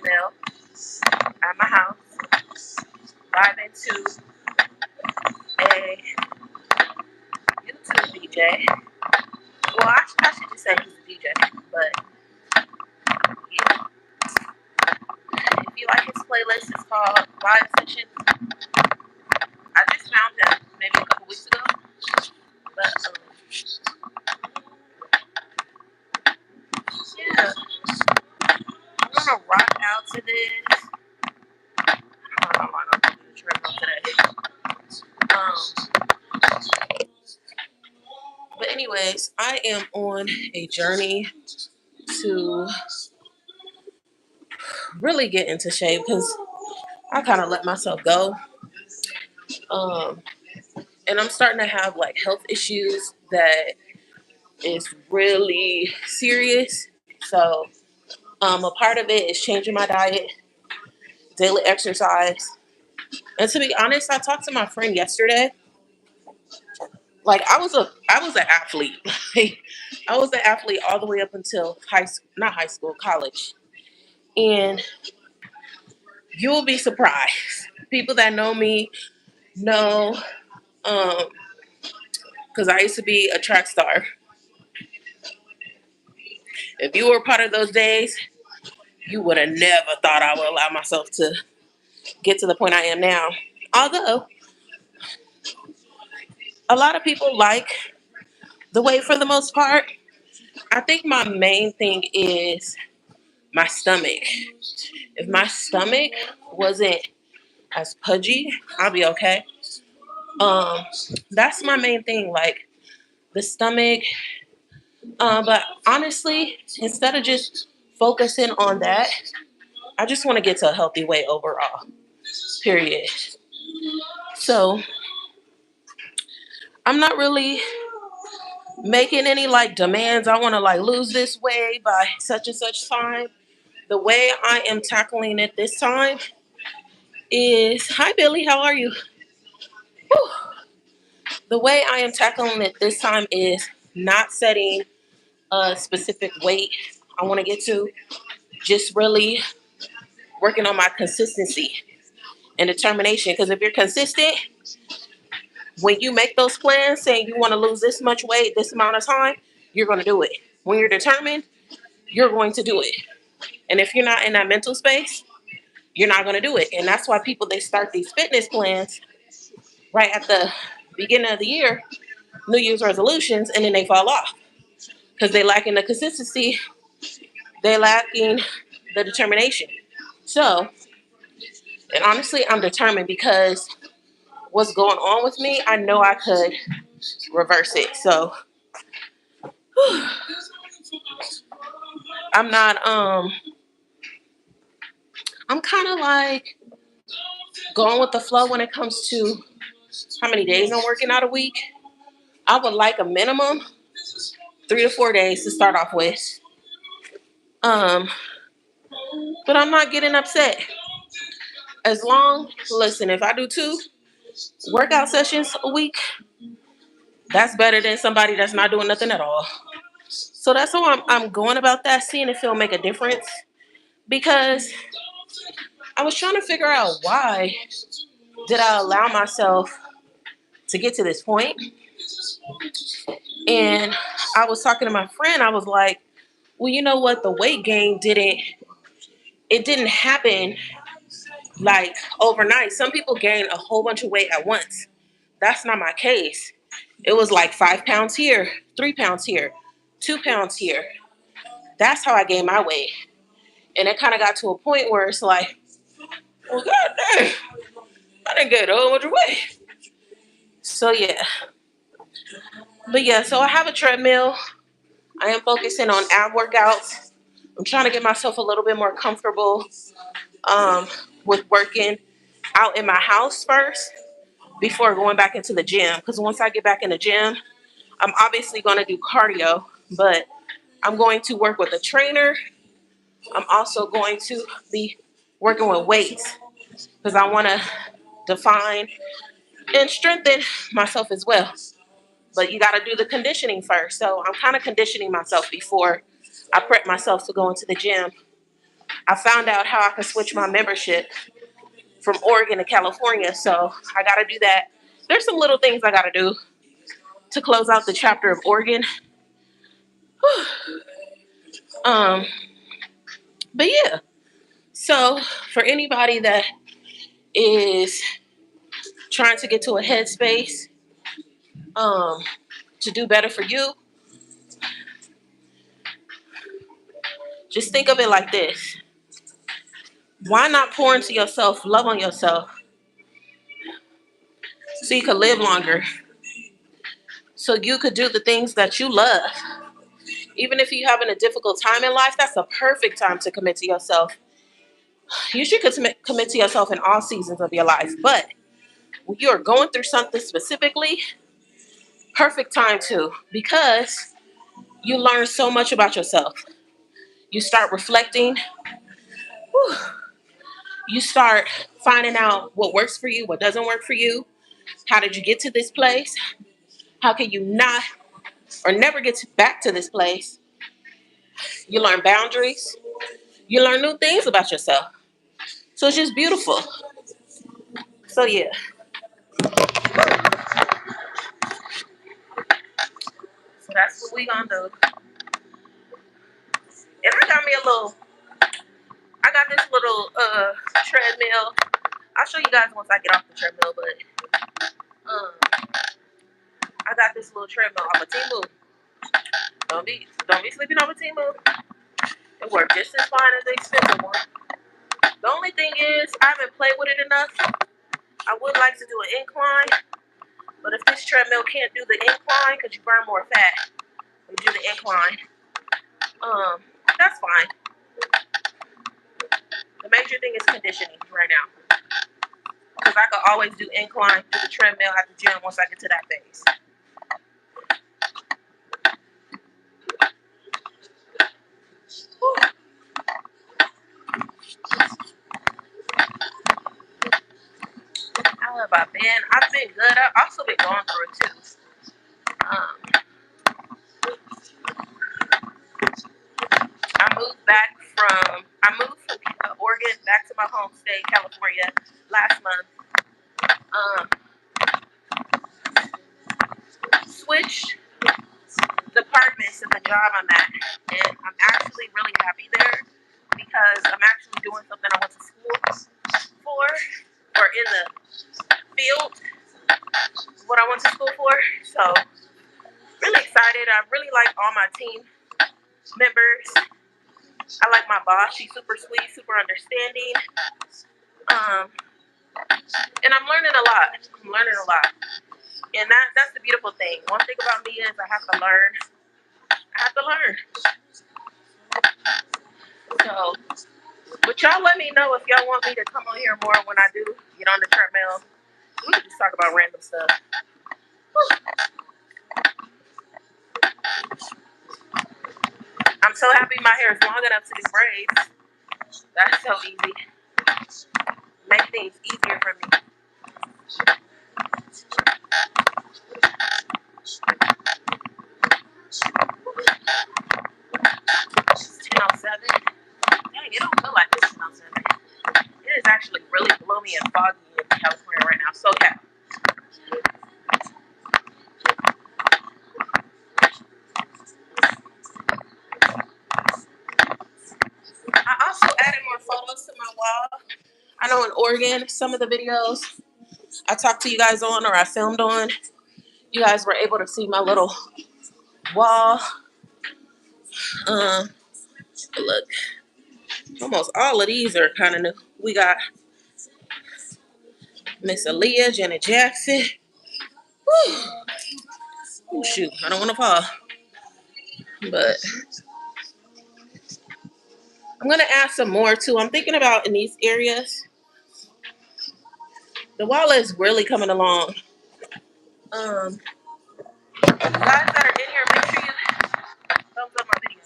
treadmill at my house, vibing to a YouTube DJ. Well, I should just say he's a DJ, but yeah. If you like his playlist, it's called Vibe Sessions. I just found him maybe a couple weeks ago, but yeah, I'm gonna rock out to this. I don't know how long I'm gonna do the treadmill today. But anyways, I am on a journey to really get into shape because I kind of let myself go. And I'm starting to have like health issues that is really serious. So a part of it is changing my diet, daily exercise. And to be honest, I talked to my friend yesterday. Like I was an athlete. I was an athlete all the way up until not high school, college. And you will be surprised. People that know me know, because I used to be a track star. If you were part of those days, you would have never thought I would allow myself to get to the point I am now. Although a lot of people like the weight for the most part. I think my main thing is my stomach. If my stomach wasn't as pudgy, I'll be okay. Um, that's my main thing, like the stomach. But honestly, instead of just focusing on that, I just want to get to a healthy weight overall. Period. So I'm not really making any like demands. I want to like lose this weight by such and such time. The way I am tackling it this time is, hi Billy, how are you? Whew. The way I am tackling it this time is not setting a specific weight I want to get to, just really working on my consistency and determination. Because if you're consistent, when you make those plans saying you want to lose this much weight, this amount of time, you're going to do it. When you're determined, you're going to do it. And if you're not in that mental space, you're not going to do it. And that's why people, they start these fitness plans right at the beginning of the year, New Year's resolutions, and then they fall off because they lacking the consistency, they lacking the determination. So, and honestly, I'm determined because what's going on with me, I know I could reverse it. So I'm not I'm kind of like going with the flow when it comes to how many days I'm working out a week. I would like a minimum 3 to 4 days to start off with. Um, but I'm not getting upset. As long, listen, if I do 2 workout sessions a week, that's better than somebody that's not doing nothing at all. So that's how I'm going about that, seeing if it'll make a difference. Because I was trying to figure out why did I allow myself to get to this point. And I was talking to my friend. I was like, well, you know what? The weight gain didn't happen like overnight. Some people gain a whole bunch of weight at once. That's not my case. It was like 5 pounds here, 3 pounds here, 2 pounds here. That's how I gained my weight. And it kind of got to a point where it's like, well, goddamn, I didn't get a whole bunch of weight. So yeah. But yeah, so I have a treadmill. I am focusing on ab workouts. I'm trying to get myself a little bit more comfortable with working out in my house first before going back into the gym. Because once I get back in the gym, I'm obviously going to do cardio, but I'm going to work with a trainer. I'm also going to be working with weights because I want to define and strengthen myself as well. But you got to do the conditioning first. So I'm kind of conditioning myself before I prep myself to go into the gym I found out how I can switch my membership from Oregon to California, so I got to do that. There's some little things I got to do to close out the chapter of Oregon. um, but yeah, so for anybody that is trying to get to a headspace to do better for you, just think of it like this. Why not pour into yourself, love on yourself, so you could live longer, so you could do the things that you love? Even if you're having a difficult time in life, that's a perfect time to commit to yourself. You should commit to yourself in all seasons of your life. But when you're going through something specifically, perfect time too, because you learn so much about yourself. You start reflecting. Whew, you start finding out what works for you, what doesn't work for you. How did you get to this place? How can you not or never get back to this place? You learn boundaries. You learn new things about yourself. So it's just beautiful. So yeah. So that's what we gonna do. And I got this little treadmill. I'll show you guys once I get off the treadmill, but I got this little treadmill off of Temu. Don't be sleeping off of Temu. It works just as fine as the expensive one. The only thing is I haven't played with it enough. I would like to do an incline, but if this treadmill can't do the incline because you burn more fat when you do the incline, that's fine. The major thing is conditioning right now, because I could always do incline through the treadmill at the gym once I get to that phase. How have I been? I've been good. I've also been going through it too. I moved from Oregon back to my home state, California, last month. Switched departments at the job I'm at, and I'm actually really happy there because I'm actually doing something I went to school for, or in the field, what I went to school for. So really excited. I really like all my team members. I like my boss. She's super sweet, super understanding. And I'm learning a lot. And that's the beautiful thing. One thing about me is I have to learn. So, but y'all let me know if y'all want me to come on here more when I do get on the treadmill. We can just talk about random stuff. I'm so happy my hair is long enough to do braids. That's so easy. Make things easier for me. It's 10:07. Dang, it don't feel like it's 10:07. It is actually really gloomy and foggy in California right now. So yeah. I also added more photos to my wall. I know in Oregon, some of the videos I talked to you guys on or I filmed on, you guys were able to see my little wall. Look, almost all of these are kind of new. We got Miss Aaliyah, Janet Jackson. Whew. Oh shoot, I don't want to fall. But I'm going to add some more too. I'm thinking about in these areas. The wall is really coming along. Guys that are in here, make sure you thumbs up my video.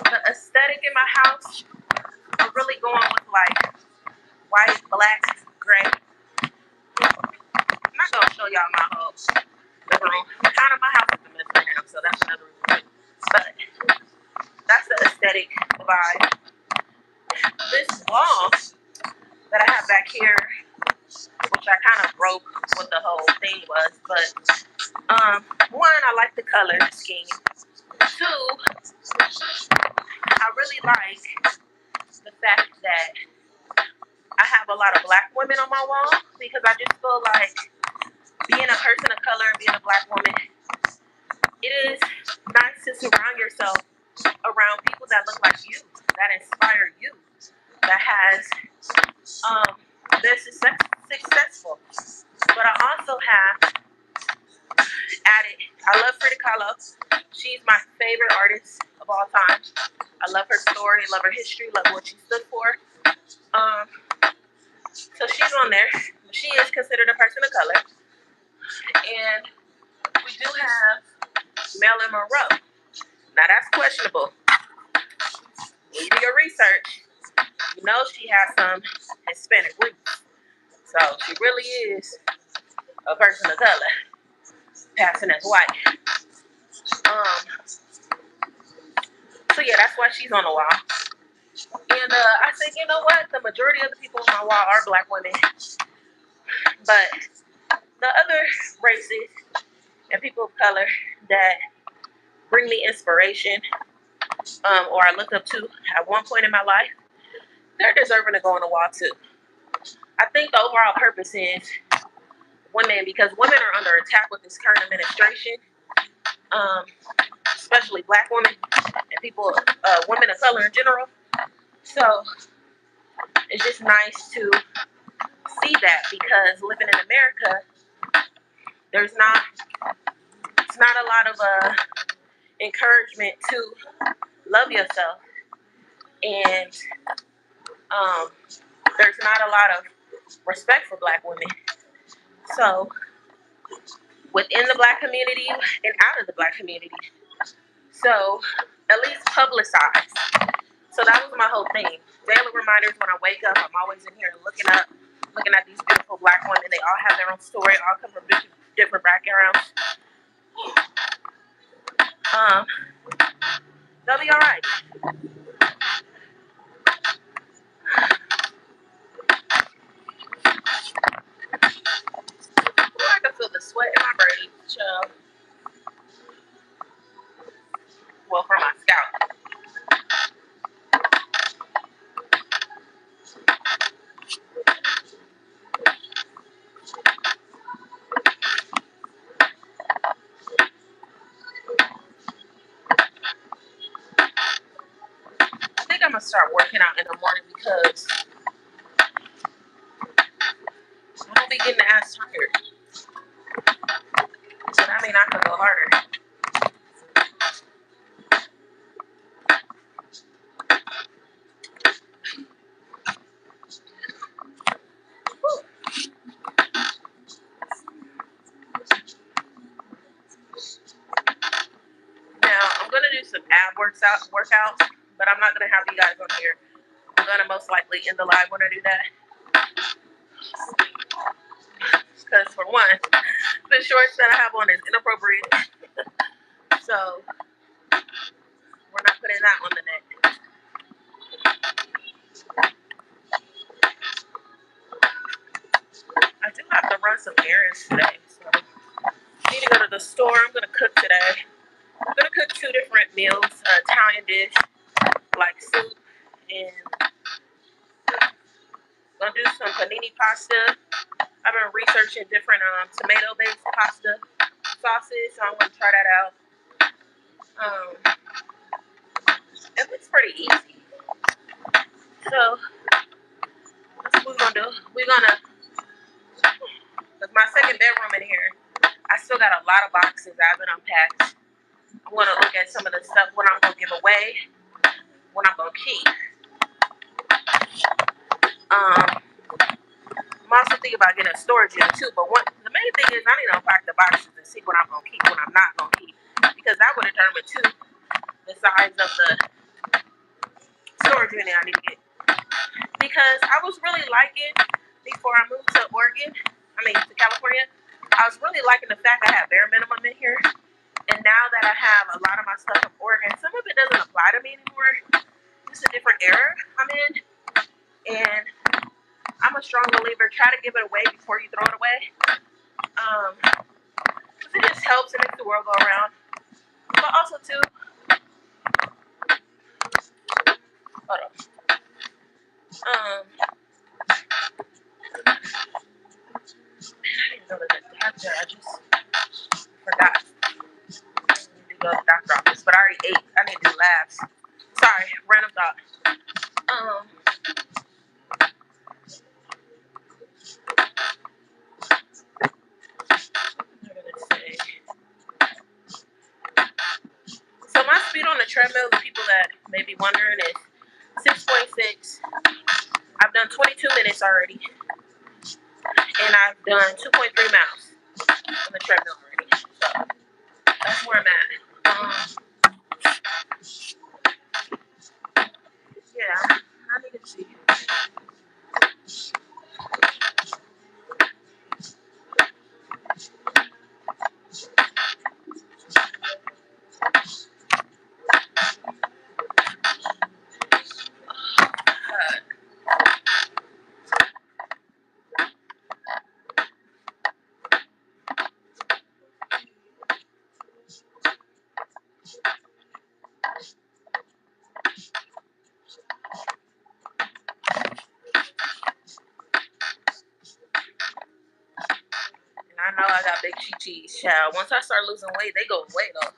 The aesthetic in my house, I'm really going with like white, black, gray. I'm not going to show y'all my whole living room. Kind of my house is a mess right now. so that's another reason. But that's the aesthetic vibe. This wall that I have back here, which I kind of broke what the whole thing was, but one, I like the color scheme. Two, I really like the fact that I have a lot of black women on my wall, because I just feel like being a person of color and being a black woman, it is nice to surround yourself around people that look like you, that inspire you, that has they're successful. But I also have added, I love Frida Kahlo. She's my favorite artist of all time. I love her story, love her history, love what she stood for. So she's on there. She is considered a person of color. And we do have Marilyn Monroe. Now that's questionable. When you do your research, you know she has some Hispanic roots. So she really is a person of color, passing as white. So yeah, that's why she's on the wall. And I think, you know what? The majority of the people on my wall are black women. But the other races and people of color that bring me inspiration, or I look up to at one point in my life, they're deserving to go on the wall too. I think the overall purpose is women, because women are under attack with this current administration, especially black women and people, women of color in general. So it's just nice to see that, because living in America, it's not a lot of encouragement to love yourself, and there's not a lot of respect for black women. So within the black community and out of the black community, so at least publicize. So that was my whole thing. Daily reminders when I wake up. I'm always in here looking at these beautiful black women. They all have their own story, all come from different backgrounds. They'll be all right. I can feel the sweat in my braids, child. Well, from my scalp. I think I'm gonna start working out in the morning, because I don't be getting ass tired. So that means I can go harder. Whew. Now I'm gonna do some ab workouts, but I'm not gonna have you guys on here. I'm gonna most likely end the live when I do that. Because for one, the shorts that I have on is inappropriate. So we're not putting that on the neck. I do have to run some errands today. So I need to go to the store. I'm gonna cook today. I'm gonna cook 2 different meals, Italian dish, like soup, and gonna do some panini pasta. I've been researching different tomato-based pasta sauces, so I'm gonna try that out. It looks pretty easy. So that's what we're gonna do. We're gonna, because my second bedroom in here, I still got a lot of boxes I haven't unpacked. I'm gonna look at some of the stuff, what I'm gonna give away, what I'm gonna keep. I'm also thinking about getting a storage unit too, but the main thing is I need to unpack the boxes and see what I'm gonna keep, what I'm not gonna keep, because that would determine too the size of the storage unit I need to get. Because I was really liking, before I moved to California, I was really liking the fact I had bare minimum in here, And now that I have a lot of my stuff from Oregon, some of it doesn't apply to me anymore. It's a different era I'm in. And I'm a strong believer, try to give it away before you throw it away. Because it just helps and makes the world go around. But also too, hold on. I didn't know that the doctor, I just forgot. I need to go to the doctor's office, but I already ate. I need to do labs. Sorry, random thought. What am I gonna say? So my speed on the treadmill, the people that may be wondering, is 6.6. I've done 22 minutes already, and I've done 2.3 miles on the treadmill already. So that's where I'm at. Yeah, I need to see. I know I got big chi-chis, child. Once I start losing weight, they go away, though.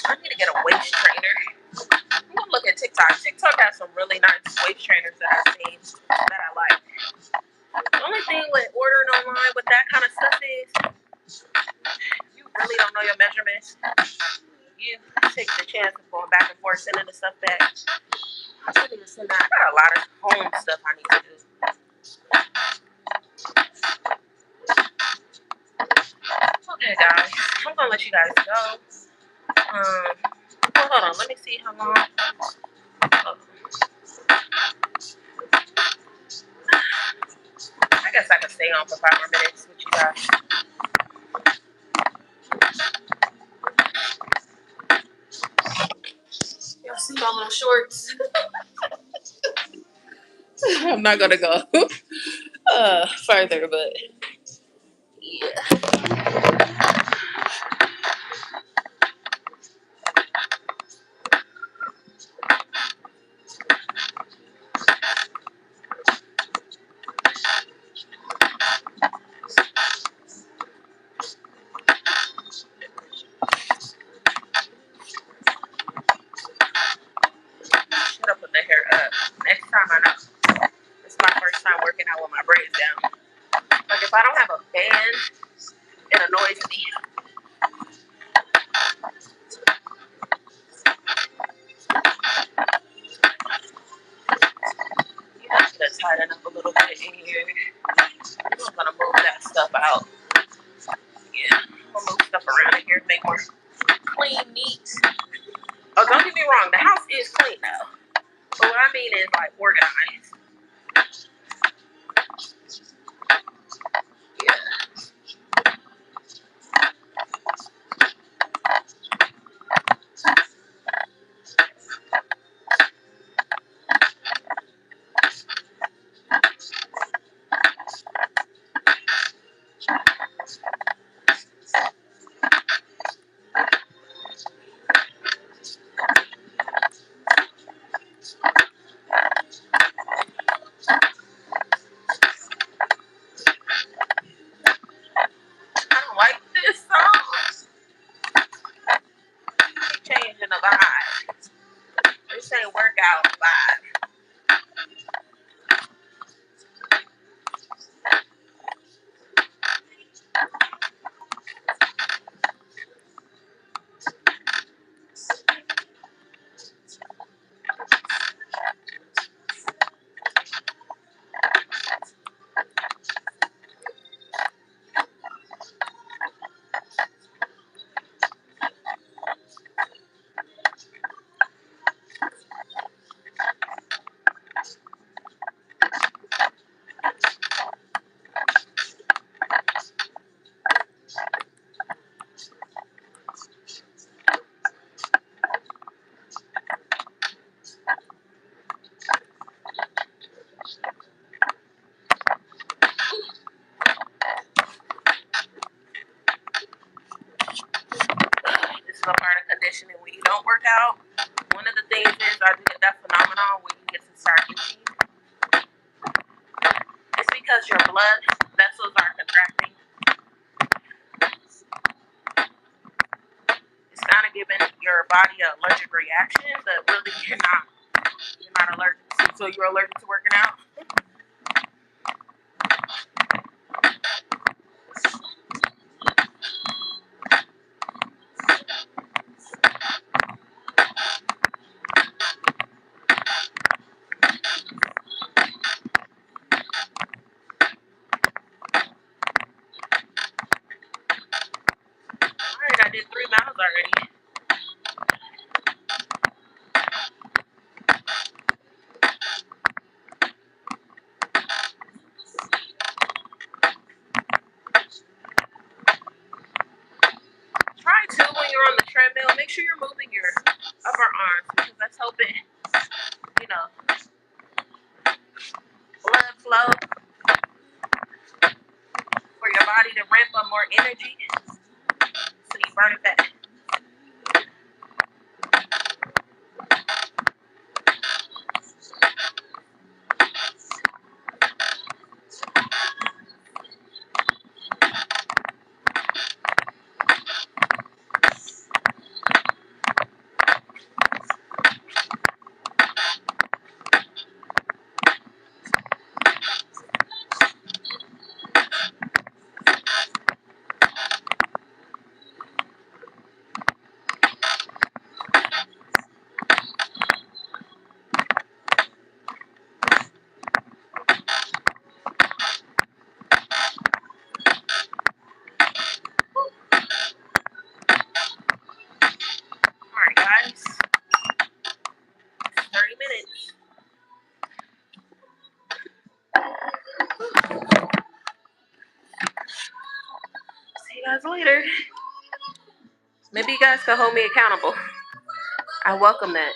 I need to get a waist trainer. I'm gonna look at TikTok. TikTok has some really nice waist trainers that I've seen that I like. The only thing with ordering online with that kind of stuff is you really don't know your measurements. You take the chance of going back and forth, sending the stuff back. I still need to send that. I got a lot of home stuff I need to do. Okay, guys, I'm gonna let you guys go. Well, hold on. Let me see how long. I guess I can stay on for 5 more minutes with you guys. Y'all see my little shorts? I'm not gonna go further, but yeah. Should have put the hair up. Next time I know. It's my first time working out with my braids down. Like if I don't have a band, it annoys me. You have to tighten up a little bit in here. I'm gonna move that stuff out. Yeah, I'm gonna move stuff around in here to make more clean, neat. Oh, don't get me wrong, the house is clean now. But what I mean is like organized. Yeah. blood vessels are contracting. It's kind of giving your body an allergic reaction, but really you're not allergic to. So you're allergic to working out? Alright, I did 3 miles already. Try to, when you're on the treadmill, make sure you're moving your upper arms because that's helping, blood flow for your body to ramp up more energy so you burn it back. Alright guys, 30 minutes. See you guys later. Maybe you guys can hold me accountable. I welcome that.